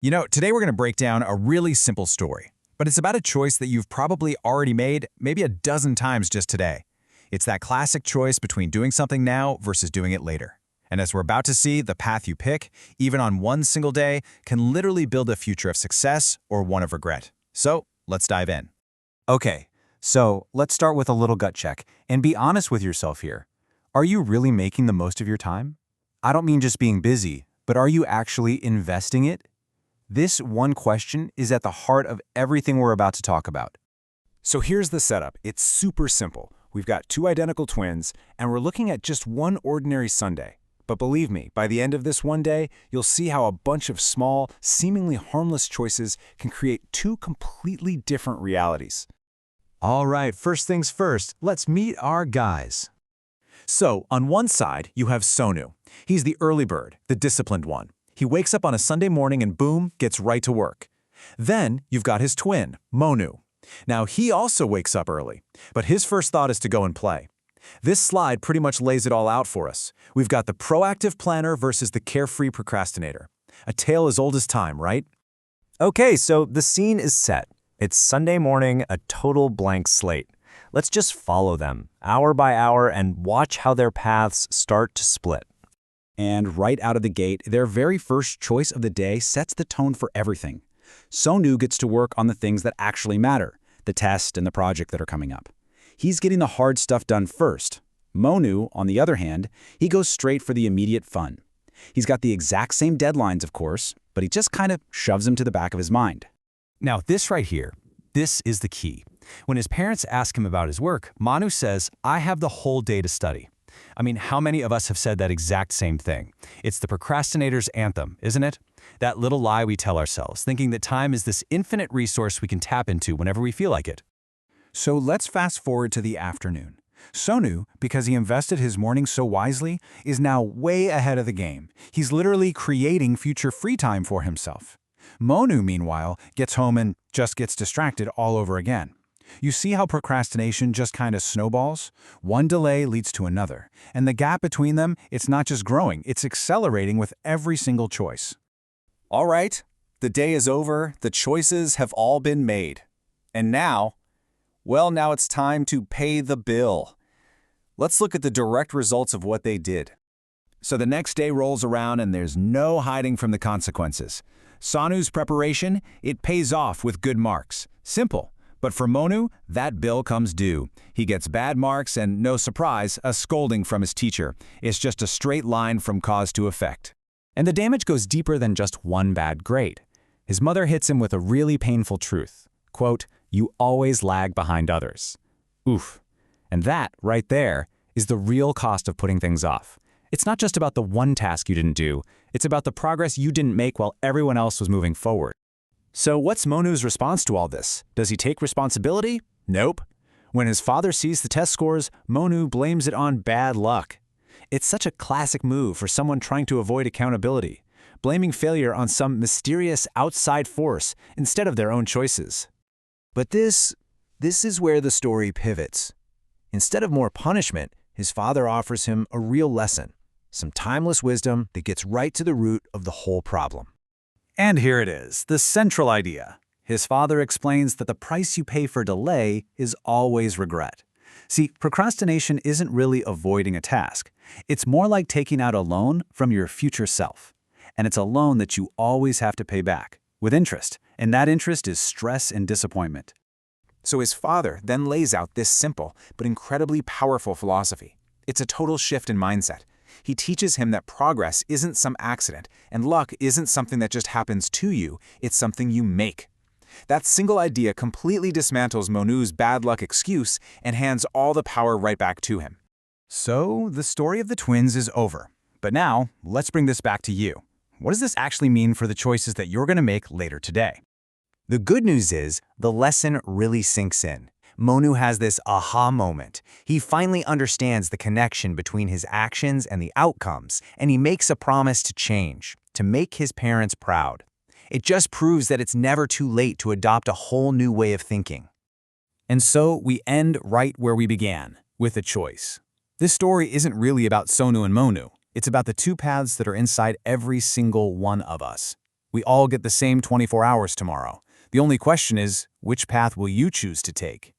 Today we're going to break down a really simple story, but it's about a choice that you've probably already made maybe a dozen times just today. It's that classic choice between doing something now versus doing it later. And as we're about to see, the path you pick, even on one single day, can literally build a future of success or one of regret. So let's dive in. Okay, so let's start with a little gut check and be honest with yourself here. Are you really making the most of your time? I don't mean just being busy, but are you actually investing it? This one question is at the heart of everything we're about to talk about. So here's the setup. It's super simple. We've got two identical twins, and we're looking at just one ordinary Sunday. But believe me, by the end of this one day, you'll see how a bunch of small, seemingly harmless choices can create two completely different realities. All right, first things first, let's meet our guys. So, on one side, you have Sonu. He's the early bird, the disciplined one. He wakes up on a Sunday morning and boom, gets right to work. Then you've got his twin, Monu. Now he also wakes up early, but his first thought is to go and play. This slide pretty much lays it all out for us. We've got the proactive planner versus the carefree procrastinator. A tale as old as time, right? Okay, so the scene is set. It's Sunday morning, a total blank slate. Let's just follow them, hour by hour, and watch how their paths start to split. And right out of the gate, their very first choice of the day sets the tone for everything. Sonu gets to work on the things that actually matter, the test and the project that are coming up. He's getting the hard stuff done first. Monu, on the other hand, he goes straight for the immediate fun. He's got the exact same deadlines, of course, but he just kind of shoves them to the back of his mind. Now, this right here, this is the key. When his parents ask him about his work, Manu says, "I have the whole day to study." I mean, how many of us have said that exact same thing? It's the procrastinator's anthem, isn't it? That little lie we tell ourselves, thinking that time is this infinite resource we can tap into whenever we feel like it. So let's fast forward to the afternoon. Sonu, because he invested his morning so wisely, is now way ahead of the game. He's literally creating future free time for himself. Monu, meanwhile, gets home and just gets distracted all over again. You see how procrastination just kind of snowballs? One delay leads to another, and the gap between them, it's not just growing, it's accelerating with every single choice. All right, the day is over, the choices have all been made. And now it's time to pay the bill. Let's look at the direct results of what they did. So the next day rolls around and there's no hiding from the consequences. Sonu's preparation, it pays off with good marks. Simple. But for Monu, that bill comes due. He gets bad marks and, no surprise, a scolding from his teacher. It's just a straight line from cause to effect. And the damage goes deeper than just one bad grade. His mother hits him with a really painful truth. Quote, "You always lag behind others." Oof. And that, right there, is the real cost of putting things off. It's not just about the one task you didn't do, it's about the progress you didn't make while everyone else was moving forward. So what's Monu's response to all this? Does he take responsibility? Nope. When his father sees the test scores, Monu blames it on bad luck. It's such a classic move for someone trying to avoid accountability, blaming failure on some mysterious outside force instead of their own choices. But this is where the story pivots. Instead of more punishment, his father offers him a real lesson, some timeless wisdom that gets right to the root of the whole problem. And here it is, the central idea. His father explains that the price you pay for delay is always regret. See, procrastination isn't really avoiding a task. It's more like taking out a loan from your future self. And it's a loan that you always have to pay back, with interest. And that interest is stress and disappointment. So his father then lays out this simple but incredibly powerful philosophy. It's a total shift in mindset. He teaches him that progress isn't some accident, and luck isn't something that just happens to you, it's something you make. That single idea completely dismantles Monu's bad luck excuse and hands all the power right back to him. So the story of the twins is over. But now, let's bring this back to you. What does this actually mean for the choices that you're going to make later today? The good news is, the lesson really sinks in. Monu has this aha moment. He finally understands the connection between his actions and the outcomes, and he makes a promise to change, to make his parents proud. It just proves that it's never too late to adopt a whole new way of thinking. And so we end right where we began, with a choice. This story isn't really about Sonu and Monu. It's about the two paths that are inside every single one of us. We all get the same 24 hours tomorrow. The only question is, which path will you choose to take?